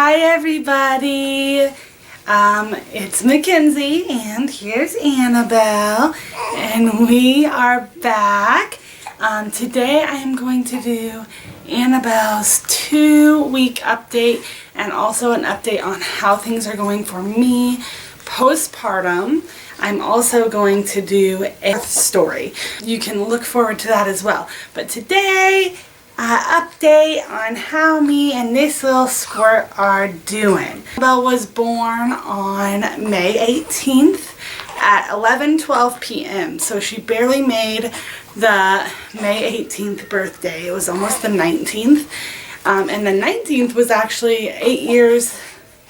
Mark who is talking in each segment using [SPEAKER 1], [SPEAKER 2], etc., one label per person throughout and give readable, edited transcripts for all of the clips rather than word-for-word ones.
[SPEAKER 1] Hi everybody, it's Mackenzie and here's Annabelle and we are back. Today I am going to do Annabelle's 2-week update and also an update on how things are going for me postpartum. I'm also going to do a story. You can look forward to that as well. But today, update on how me and this little squirt are doing. Annabelle was born on May 18th at 11:12 p.m. So she barely made the May 18th birthday. It was almost the 19th. And the 19th was actually 8 years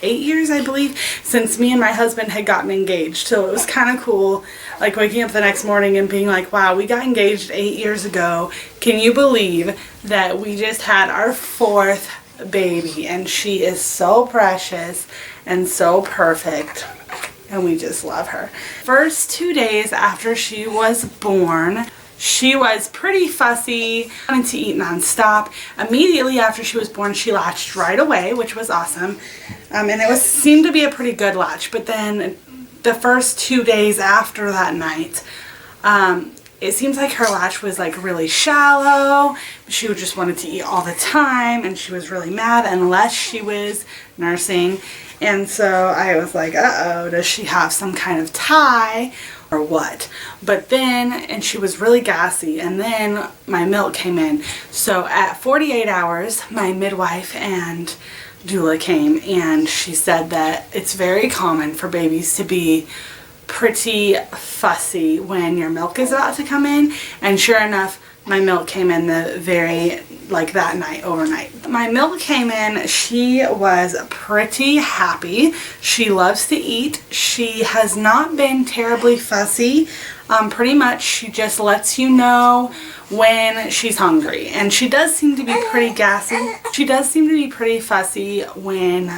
[SPEAKER 1] I believe, since me and my husband had gotten engaged. So it was kind of cool, like waking up the next morning and being like, wow, we got engaged 8 years ago. Can you believe that we just had our 4th baby? And she is so precious and so perfect. And we just love her. First 2 days after she was born, she was pretty fussy, wanted to eat nonstop. Immediately after she was born, she latched right away, which was awesome. And it seemed to be a pretty good latch. But then the first 2 days after that night, it seems like her latch was like really shallow. She just wanted to eat all the time, and she was really mad unless she was nursing. And so I was like, uh-oh, does she have some kind of tie or what? But then, and she was really gassy, and then my milk came in. So at 48 hours, my midwife and doula came, and she said that it's very common for babies to be pretty fussy when your milk is about to come in. And sure enough, my milk came in that night, overnight. My milk came in, she was pretty happy. She loves to eat. She has not been terribly fussy. Pretty much she just lets you know when she's hungry. And she does seem to be pretty gassy. She does seem to be pretty fussy when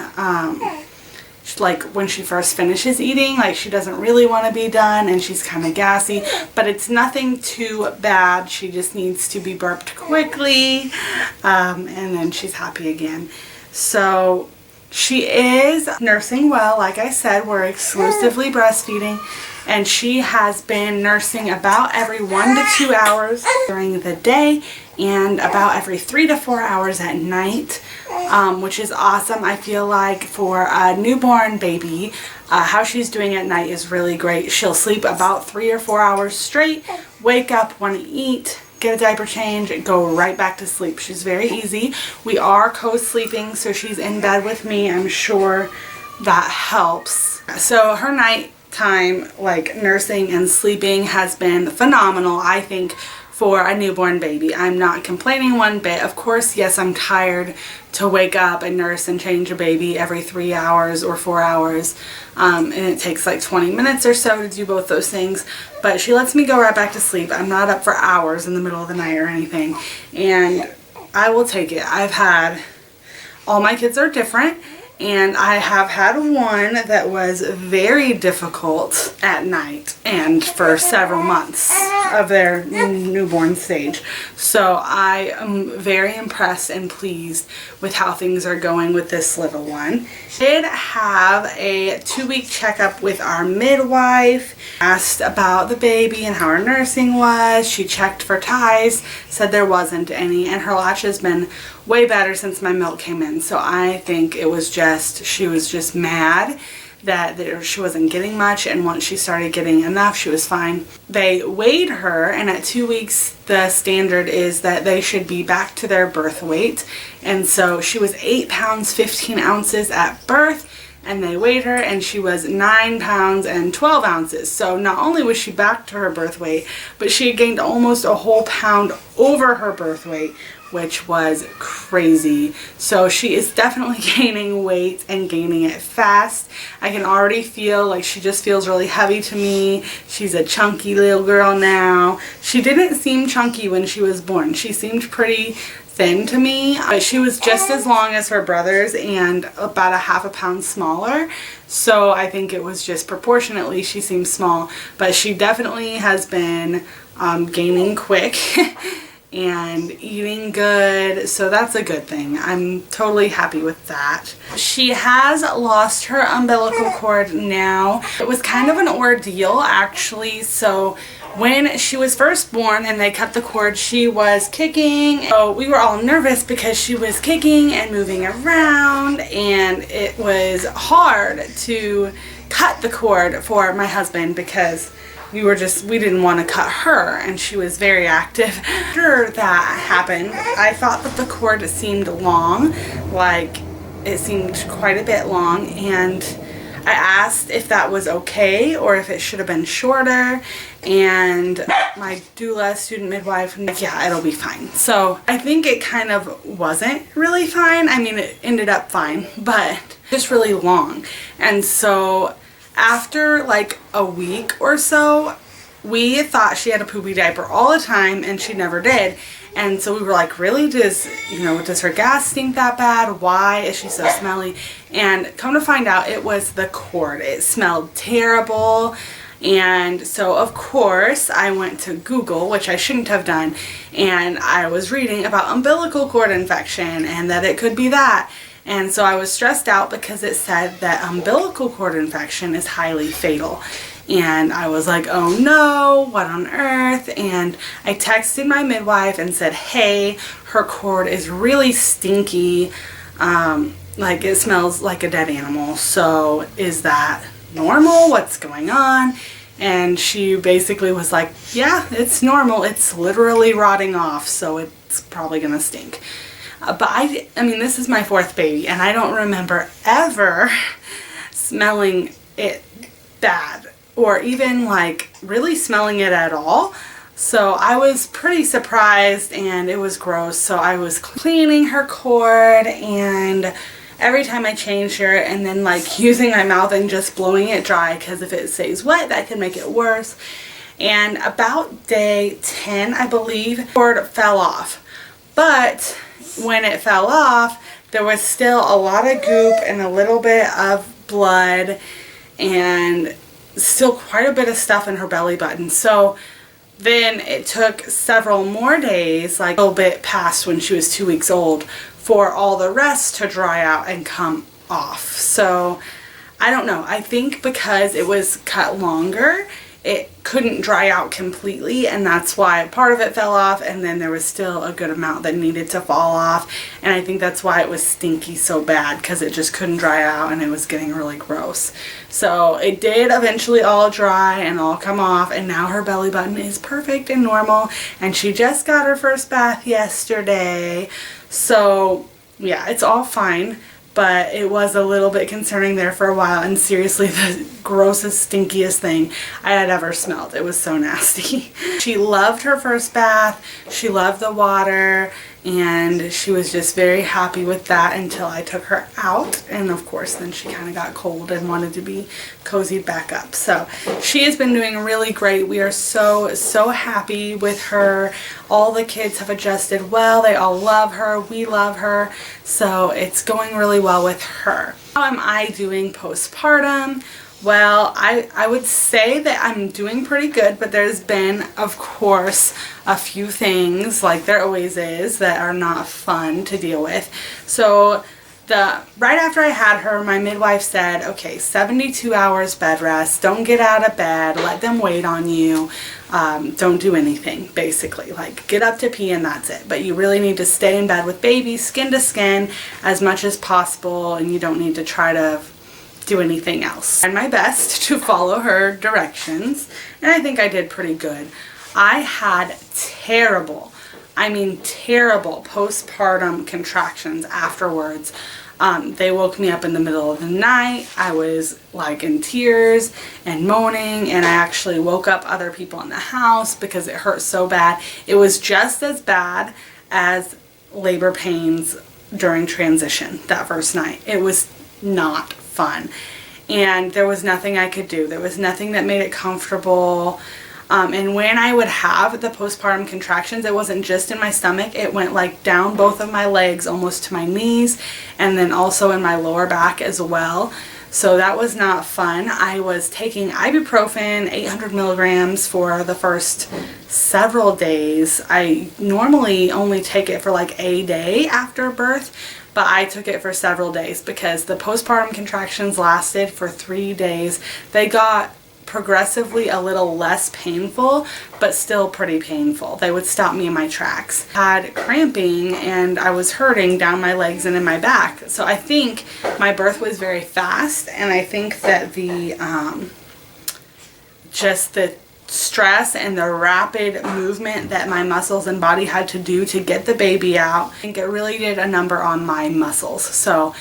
[SPEAKER 1] when she first finishes eating, like she doesn't really want to be done and she's kind of gassy, but it's nothing too bad. She just needs to be burped quickly, and then she's happy again. So she is nursing well. Like I said, we're exclusively breastfeeding, and she has been nursing about every 1 to 2 hours during the day and about every 3 to 4 hours at night, which is awesome. I feel like for a newborn baby, how she's doing at night is really great. She'll sleep about 3 or 4 hours straight, wake up, want to eat, get a diaper change, go right back to sleep. She's very easy. We are co-sleeping, so she's in bed with me. I'm sure that helps. So her nighttime, like nursing and sleeping, has been phenomenal, I think, for a newborn baby. I'm not complaining one bit. Of course, yes, I'm tired to wake up and nurse and change a baby every 3 hours or 4 hours. And it takes like 20 minutes or so to do both those things. But she lets me go right back to sleep. I'm not up for hours in the middle of the night or anything. And I will take it. All my kids are different. And I have had one that was very difficult at night and for several months of their newborn stage. So I am very impressed and pleased with how things are going with this little one. Did have a 2-week checkup with our midwife, asked about the baby and how her nursing was. She checked for ties, said there wasn't any, and her latch has been way better since my milk came in. So I think it was she was just mad that she wasn't getting much, and once she started getting enough, she was fine. They weighed her, and at 2 weeks the standard is that they should be back to their birth weight, and so she was 8 pounds 15 ounces at birth, and they weighed her and she was 9 pounds and 12 ounces. So not only was she back to her birth weight, but she had gained almost a whole pound over her birth weight, which was crazy. So she is definitely gaining weight and gaining it fast. I can already feel like she just feels really heavy to me. She's a chunky little girl now. She didn't seem chunky when she was born. She seemed pretty thin to me, but she was just as long as her brothers and about a half a pound smaller. So I think it was just proportionately she seems small, but she definitely has been gaining quick. and eating good, so that's a good thing. I'm totally happy with that. She has lost her umbilical cord now. It was kind of an ordeal actually. So when she was first born and they cut the cord, she was kicking. So we were all nervous because she was kicking and moving around, and it was hard to cut the cord for my husband because we didn't want to cut her, and she was very active. After that happened, I thought that the cord seemed long, like it seemed quite a bit long, and I asked if that was okay or if it should have been shorter, and my doula, student midwife, was like, yeah, it'll be fine. So I think it kind of wasn't really fine. I mean, it ended up fine, but just really long. And so after like a week or so, we thought she had a poopy diaper all the time, and she never did. And so we were like, really, does her gas stink that bad? Why is she so smelly? And come to find out, it was the cord. It smelled terrible. And so of course I went to Google, which I shouldn't have done, and I was reading about umbilical cord infection and that it could be that. And so I was stressed out because it said that umbilical cord infection is highly fatal. And I was like, oh no, what on earth? And I texted my midwife and said, hey, her cord is really stinky. Like it smells like a dead animal. So is that normal? What's going on? And she basically was like, yeah, it's normal. It's literally rotting off, so it's probably gonna stink. But I mean, this is my 4th baby, and I don't remember ever smelling it bad, or even like really smelling it at all. So I was pretty surprised, and it was gross. So I was cleaning her cord, and every time I changed her, and then like using my mouth and just blowing it dry, because if it stays wet, that can make it worse. And about day 10, I believe, the cord fell off. But when it fell off, there was still a lot of goop and a little bit of blood and still quite a bit of stuff in her belly button. So then it took several more days, like a little bit past when she was 2 weeks old, for all the rest to dry out and come off. So I don't know. I think because it was cut longer, it couldn't dry out completely, and that's why part of it fell off, and then there was still a good amount that needed to fall off. And I think that's why it was stinky so bad, because it just couldn't dry out and it was getting really gross. So it did eventually all dry and all come off, and now her belly button is perfect and normal, and she just got her first bath yesterday. So yeah, it's all fine. But it was a little bit concerning there for a while, and seriously the grossest, stinkiest thing I had ever smelled. It was so nasty. She loved her first bath, she loved the water, and she was just very happy with that until I took her out, and of course then she kind of got cold and wanted to be cozied back up. So she has been doing really great. We are so happy with her. All the kids have adjusted well. They all love her. We love her. So it's going really well with her. How am I doing postpartum? Well, I would say that I'm doing pretty good, but there's been, of course, a few things, like there always is, that are not fun to deal with. So right after I had her, my midwife said, okay, 72 hours bed rest, don't get out of bed, let them wait on you, don't do anything, basically, like get up to pee and that's it. But you really need to stay in bed with baby, skin to skin, as much as possible, and you don't need to try to do anything else. I tried my best to follow her directions, and I think I did pretty good. I had terrible, I mean terrible postpartum contractions afterwards. They woke me up in the middle of the night. I was like in tears and moaning, and I actually woke up other people in the house because it hurt so bad. It was just as bad as labor pains during transition that first night. It was not fun, and there was nothing I could do. There was nothing that made it comfortable. And when I would have the postpartum contractions, it wasn't just in my stomach, it went like down both of my legs almost to my knees, and then also in my lower back as well. So that was not fun. I was taking ibuprofen, 800 milligrams for the first several days. I normally only take it for like a day after birth, but I took it for several days because the postpartum contractions lasted for 3 days. They got progressively a little less painful, but still pretty painful. They would stop me in my tracks. I had cramping and I was hurting down my legs and in my back. So I think my birth was very fast, and I think that the just the stress and the rapid movement that my muscles and body had to do to get the baby out, I think it really did a number on my muscles. So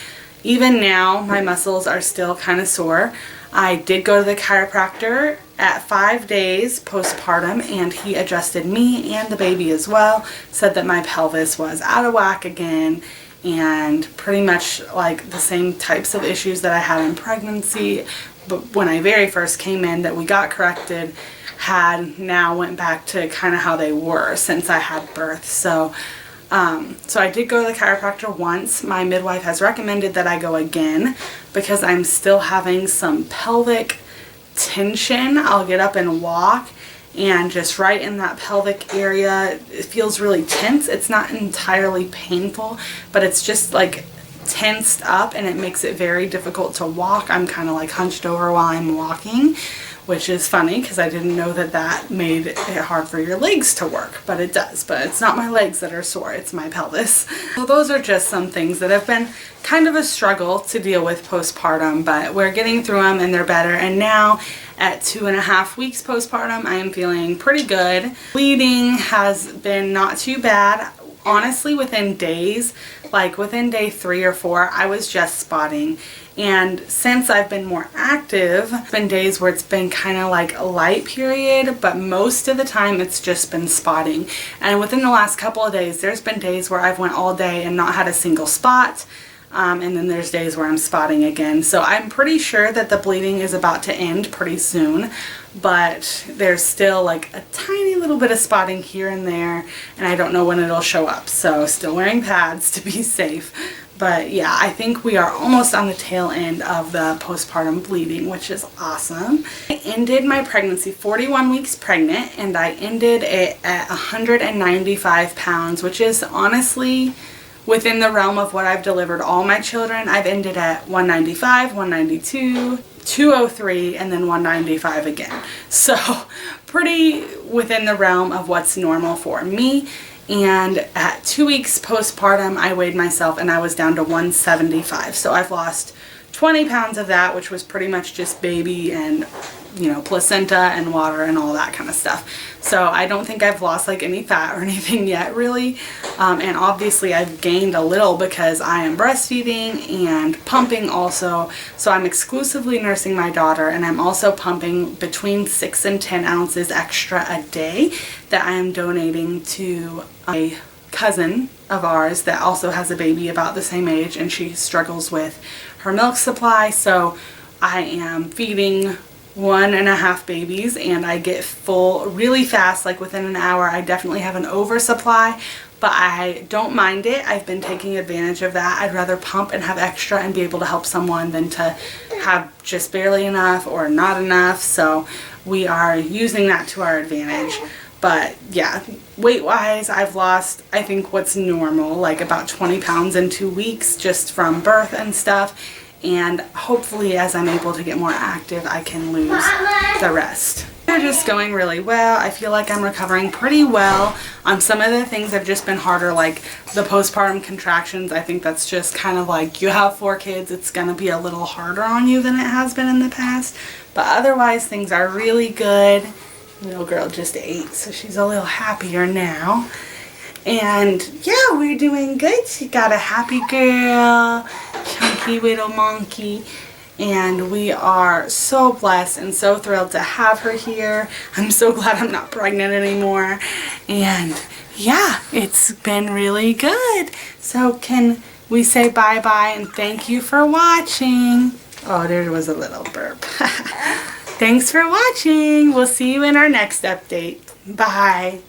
[SPEAKER 1] even now my muscles are still kind of sore. I did go to the chiropractor at 5 days postpartum, and he adjusted me and the baby as well, said that my pelvis was out of whack again, and pretty much like the same types of issues that I had in pregnancy, but when I very first came in, that we got corrected, had now went back to kind of how they were since I had birth. So I did go to the chiropractor once. My midwife has recommended that I go again because I'm still having some pelvic tension. I'll get up and walk, and just right in that pelvic area, it feels really tense. It's not entirely painful, but it's just like tensed up, and it makes it very difficult to walk. I'm kind of like hunched over while I'm walking, which is funny because I didn't know that that made it hard for your legs to work, but it does. But it's not my legs that are sore, it's my pelvis. So those are just some things that have been kind of a struggle to deal with postpartum, but we're getting through them and they're better. And now at 2.5 weeks postpartum, I am feeling pretty good. Bleeding has been not too bad. Honestly, within days, like within day 3 or 4, I was just spotting. And since I've been more active, it's been days where it's been kind of like a light period, but most of the time it's just been spotting. And within the last couple of days, there's been days where I've went all day and not had a single spot. And then there's days where I'm spotting again. So I'm pretty sure that the bleeding is about to end pretty soon, but there's still like a tiny little bit of spotting here and there, and I don't know when it'll show up. So still wearing pads to be safe. But yeah, I think we are almost on the tail end of the postpartum bleeding, which is awesome. I ended my pregnancy 41 weeks pregnant, and I ended it at 195 pounds, which is honestly within the realm of what I've delivered all my children. I've ended at 195, 192, 203, and then 195 again. So pretty within the realm of what's normal for me. And at 2 weeks postpartum, I weighed myself and I was down to 175. So I've lost 20 pounds of that, which was pretty much just baby and, you know, placenta and water and all that kind of stuff. So I don't think I've lost like any fat or anything yet, really. And obviously I've gained a little because I am breastfeeding and pumping also. So I'm exclusively nursing my daughter, and I'm also pumping between 6 and 10 ounces extra a day that I am donating to a cousin of ours that also has a baby about the same age, and she struggles with her milk supply. So I am feeding 1.5 babies, and I get full really fast, like within an hour. I definitely have an oversupply, but I don't mind it. I've been taking advantage of that. I'd rather pump and have extra and be able to help someone than to have just barely enough or not enough. So we are using that to our advantage. But yeah, weight wise, I've lost, I think, what's normal, like about 20 pounds in 2 weeks just from birth and stuff. And hopefully as I'm able to get more active, I can lose the rest. They're just going really well. I feel like I'm recovering pretty well. Some of the things have just been harder, like the postpartum contractions. I think that's just kind of like, you have 4 kids, it's going to be a little harder on you than it has been in the past. But otherwise, things are really good. Little girl just ate, so she's a little happier now. And yeah, we're doing good. She got a happy girl, chunky little monkey, and we are so blessed and so thrilled to have her here. I'm so glad I'm not pregnant anymore. And yeah, it's been really good. So can we say bye-bye and thank you for watching? Oh, there was a little burp. Thanks for watching. We'll see you in our next update. Bye.